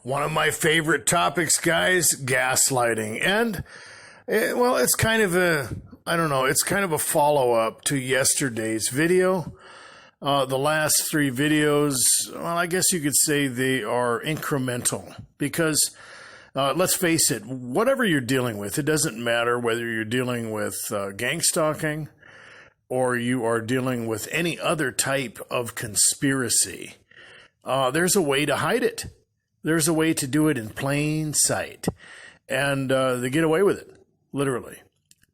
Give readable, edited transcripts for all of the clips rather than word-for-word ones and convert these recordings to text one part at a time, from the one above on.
One of my favorite topics, guys, gaslighting. And, well, it's kind of it's kind of a follow-up to yesterday's video. The last three videos, well, I guess you could say they are incremental because, let's face it, whatever you're dealing with, it doesn't matter whether you're dealing with gangstalking or you are dealing with any other type of conspiracy. There's a way to hide it. There's a way to do it in plain sight. And they get away with it, literally,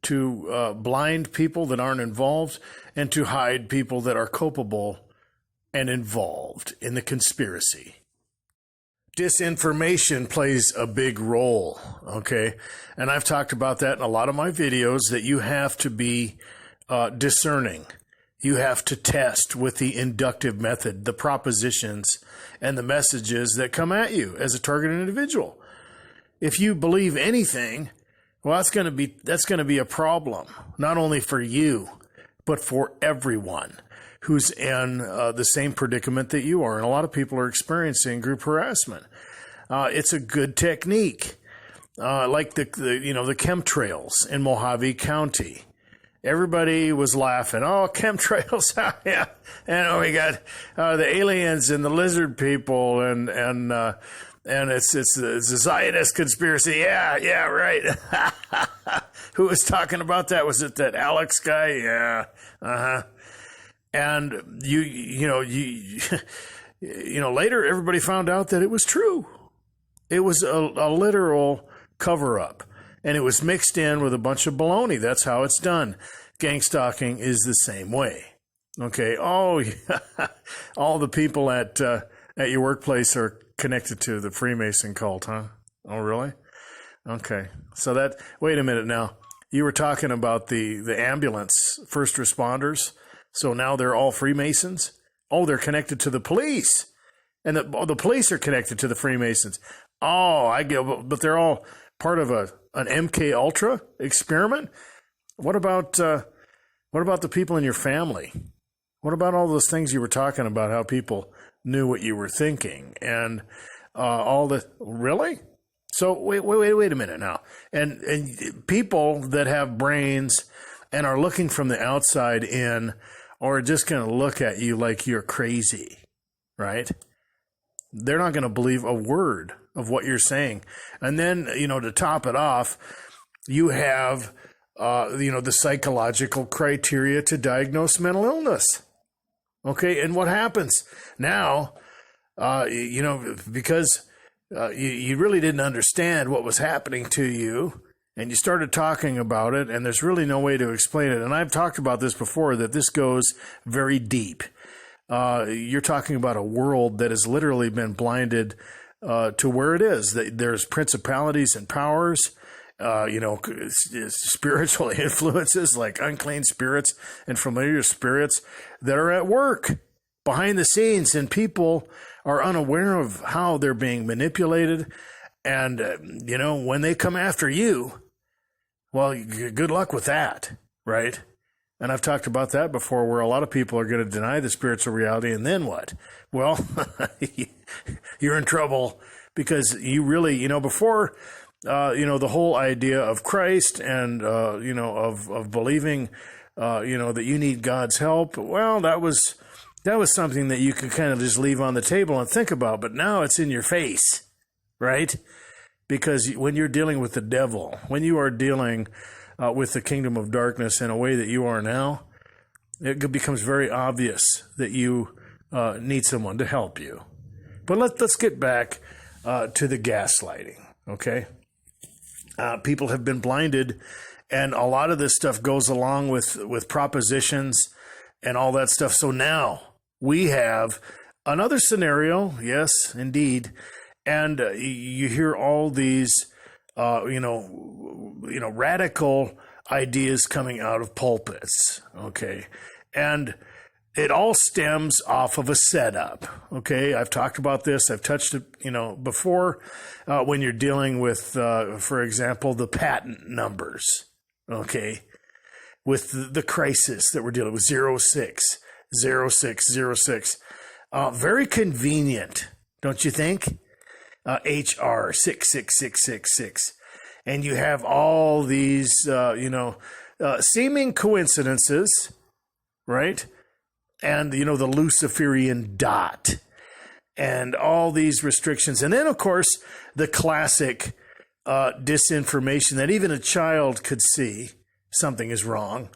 to blind people that aren't involved and to hide people that are culpable and involved in the conspiracy. Disinformation plays a big role, okay? And I've talked about that in a lot of my videos, that you have to be discerning. You have to test with the inductive method, the propositions and the messages that come at you as a targeted individual. If you believe anything, well, that's going to be a problem, not only for you, but for everyone who's in the same predicament that you are. And a lot of people are experiencing group harassment. It's a good technique, like the chemtrails in Mojave County. Everybody was laughing. Oh, chemtrails! Yeah, and we got the aliens and the lizard people, and it's the Zionist conspiracy. Yeah, right. Who was talking about that? Was it that Alex guy? Yeah, And later everybody found out that it was true. It was a literal cover-up. And it was mixed in with a bunch of baloney. That's how it's done. Gangstalking is the same way. Okay. Oh, yeah. All the people at your workplace are connected to the Freemason cult, huh? Oh, really? Okay. So wait a minute now. You were talking about the ambulance first responders. So now they're all Freemasons? Oh, they're connected to the police. And the police are connected to the Freemasons. Oh, I get, but they're all part of an MK Ultra experiment. What about the people in your family? What about all those things you were talking about? How people knew what you were thinking and really? So wait a minute now. And people that have brains and are looking from the outside in are just going to look at you like you're crazy, right? They're not going to believe a word of what you're saying. And then, to top it off, you have, the psychological criteria to diagnose mental illness. Okay. And what happens now, because you really didn't understand what was happening to you and you started talking about it, and there's really no way to explain it. And I've talked about this before, that this goes very deep. You're talking about a world that has literally been blinded to where it is. There's principalities and powers, spiritual influences like unclean spirits and familiar spirits that are at work behind the scenes, and people are unaware of how they're being manipulated. And, when they come after you, well, good luck with that, right? And I've talked about that before, where a lot of people are going to deny the spiritual reality, and then what? Well, you're in trouble, because you really, before, the whole idea of Christ and, of believing, that you need God's help. Well, that was something that you could kind of just leave on the table and think about, but now it's in your face, right? Because when you're dealing with the devil, when you are dealing with the kingdom of darkness in a way that you are now, it becomes very obvious that you need someone to help you. But let's get back to the gaslighting, okay? People have been blinded, and a lot of this stuff goes along with propositions and all that stuff. So now we have another scenario, yes, indeed, and you hear all these radical ideas coming out of pulpits, okay? And it all stems off of a setup, okay? I've talked about this. I've touched it, before, when you're dealing with, for example, the patent numbers, okay? With the crisis that we're dealing with, 060606. Very convenient, don't you think? HR 66666. And you have all these, seeming coincidences, right? And, the Luciferian dot and all these restrictions. And then, of course, the classic disinformation that even a child could see something is wrong.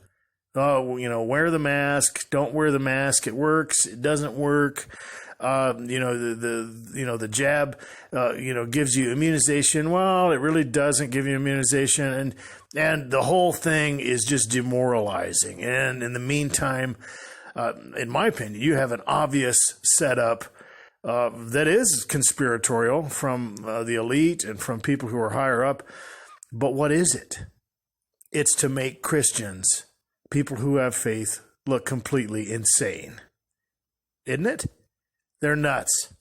Wear the mask, don't wear the mask. It works. It doesn't work. The jab, gives you immunization. Well, it really doesn't give you immunization. And the whole thing is just demoralizing. And in the meantime, in my opinion, you have an obvious setup that is conspiratorial from the elite and from people who are higher up. But what is it? It's to make Christians, people who have faith, look completely insane. Isn't it? They're nuts.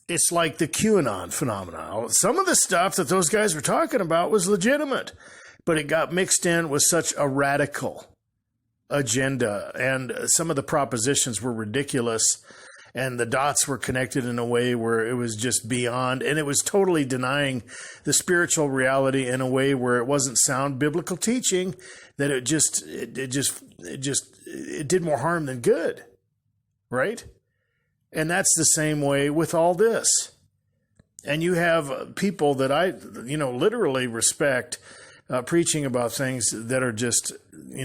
It's like the QAnon phenomenon. Some of the stuff that those guys were talking about was legitimate, but it got mixed in with such a radical agenda, and some of the propositions were ridiculous, and the dots were connected in a way where it was just beyond, and it was totally denying the spiritual reality in a way where it wasn't sound biblical teaching, that it did more harm than good, right? And that's the same way with all this. And you have people that I, literally respect preaching about things that are just,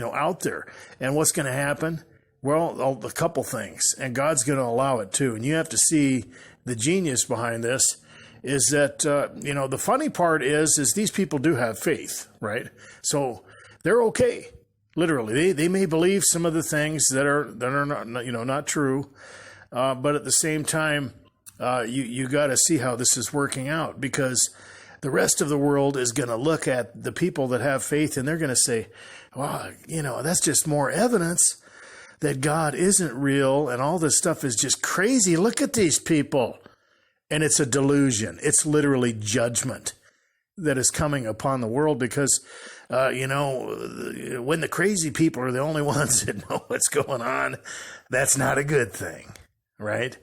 out there. And what's going to happen? Well, a couple things. And God's going to allow it too. And you have to see the genius behind this is that, the funny part is these people do have faith, right? So they're okay. Literally, they may believe some of the things that are not, not true. But at the same time, you got to see how this is working out, because the rest of the world is going to look at the people that have faith and they're going to say, well, that's just more evidence that God isn't real and all this stuff is just crazy. Look at these people. And it's a delusion. It's literally judgment that is coming upon the world because, when the crazy people are the only ones that know what's going on, that's not a good thing. Right?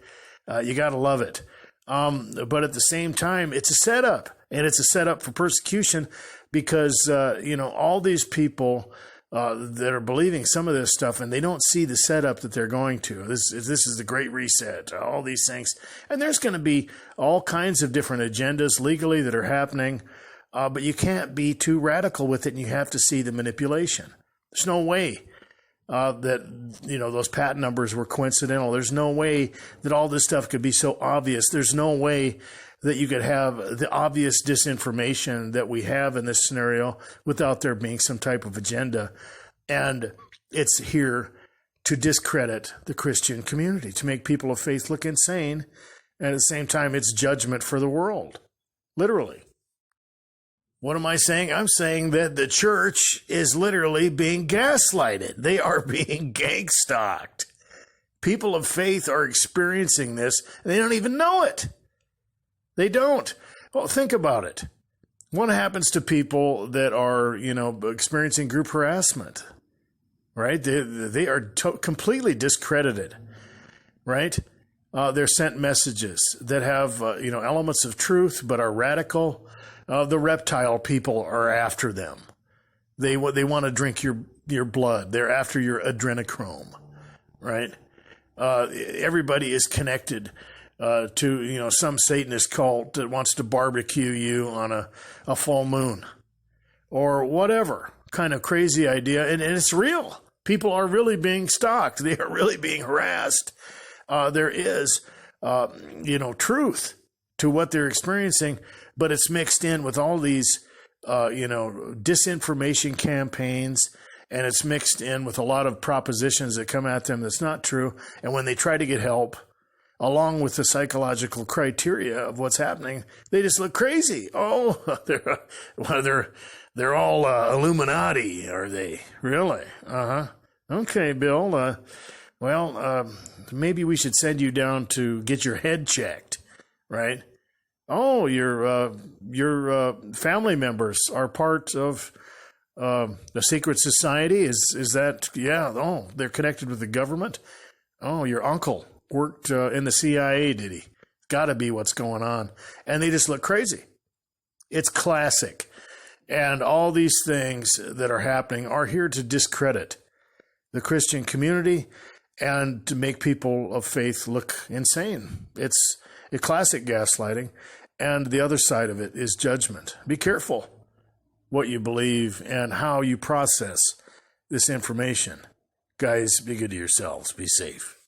You got to love it. But at the same time, it's a setup, and it's a setup for persecution because, all these people that are believing some of this stuff, and they don't see the setup that they're going to. This is the Great Reset, all these things. And there's going to be all kinds of different agendas legally that are happening, but you can't be too radical with it, and you have to see the manipulation. There's no way that, those patent numbers were coincidental. There's no way that all this stuff could be so obvious. There's no way that you could have the obvious disinformation that we have in this scenario without there being some type of agenda. And it's here to discredit the Christian community, to make people of faith look insane. And at the same time, it's judgment for the world, literally. What am I saying? I'm saying that the church is literally being gaslighted. They are being gangstalked. People of faith are experiencing this, and they don't even know it. They don't. Well, think about it. What happens to people that are, experiencing group harassment, right? They are completely discredited, right? They're sent messages that have, elements of truth, but are radical. The reptile people are after them. They want to drink your blood. They're after your adrenochrome, right? Everybody is connected to some Satanist cult that wants to barbecue you on a full moon or whatever kind of crazy idea. And it's real. People are really being stalked. They are really being harassed. There is, truth to what they're experiencing, but it's mixed in with all these, disinformation campaigns, and it's mixed in with a lot of propositions that come at them that's not true. And when they try to get help, along with the psychological criteria of what's happening, they just look crazy. Oh, they're all Illuminati, are they? Really? Okay, Bill. Maybe we should send you down to get your head checked, right? Oh, your family members are part of the secret society. Is that? Yeah. Oh, they're connected with the government. Oh, your uncle worked in the CIA, did he? got to be what's going on. And they just look crazy. It's classic. And all these things that are happening are here to discredit the Christian community and to make people of faith look insane. It's a classic gaslighting. And the other side of it is judgment. Be careful what you believe and how you process this information. Guys, be good to yourselves. Be safe.